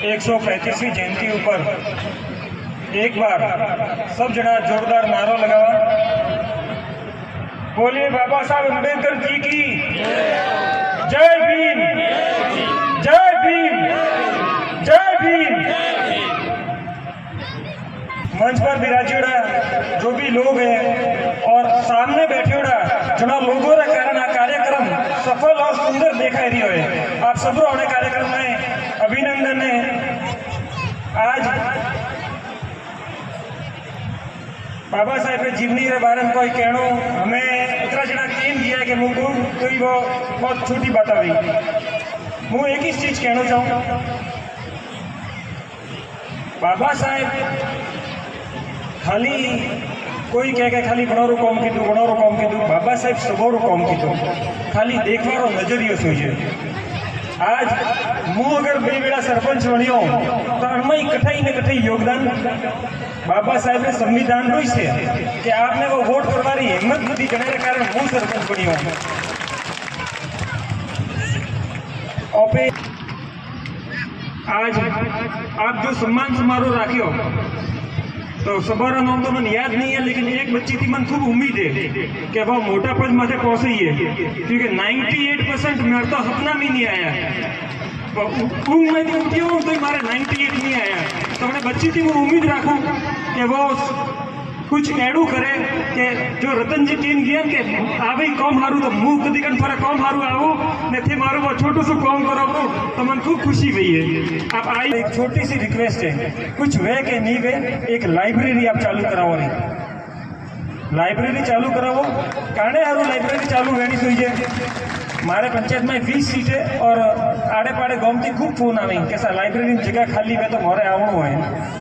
135वीं जयंती ऊपर एक बार सब जना जोरदार नारो लगावा। बोलिए बाबा साहब अम्बेडकर जी की जय भीम, जय भीम, जय भीम। मंच पर विराजीड़ा जो भी लोग हैं और सामने बैठेड़ा जना लोगों रे कारण आ कार्यक्रम सफल और सुंदर दिखाई रही है। आप सब रो कार्यक्रम में अभिनंदन है। आज बाबा साहेब जीवनी के बारे में कोई कहनो हमें इतना जना केम किया कि मुझको कोई वो बहुत छोटी बात आ गई। मैं एक ही चीज कहना चाहूँ, बाबा साहेब खाली कोई कह के खाली बनारो कौम कीधु बनारो कौम कीधु, बाबा साहेब सगोड़ो कौम कीधु, खाली देखवारो नजरियो सोईजे। आज मु अगर बे वेला सरपंच बन्यो तो अणमई कठाई ने कठाई योगदान बाबा साहेब ने संविधान नो छे कि आपने वो वोट करवानी हिम्मत नथी जने कारण मु सरपंच बन्यो। ओपे आज आप जो सम्मान समारोह राख्यो तो सबारा नाम तो मन याद नहीं है, लेकिन एक बच्ची थी मन खूब उम्मीद है कि वह मोटा पद माथे पहुंची है, क्योंकि 98% मेरे तो सपना भी नहीं आया। ऊँग में उठी हूँ तो मारे 98 नहीं आया। तो मैंने बच्ची थी वो उम्मीद राखूं कि वो कुछ एडू करे कि जो रतन जी टीम गया कि आवे कौम हारू तो मुँह कदी कन थोड़ा कौम हारू आवो ने थे मारो वो छोटू सो कौम करो तो मन खूब खुशी हुई है। अब आई एक छोटी सी रिक्वेस्ट है, कुछ वे के नहीं वे एक लाइब्रेरी आप चालू कराओ रही, लाइब्रेरी चालू कराओ काने हारू लाइब्रेरी चालू वेनी सुईजे। मारे पंचायत में 20 सीट है और आड़े पाड़े गांव की खूब फोन आवे कैसा लाइब्रेरी जगह खाली है तो मोरे आवणो है।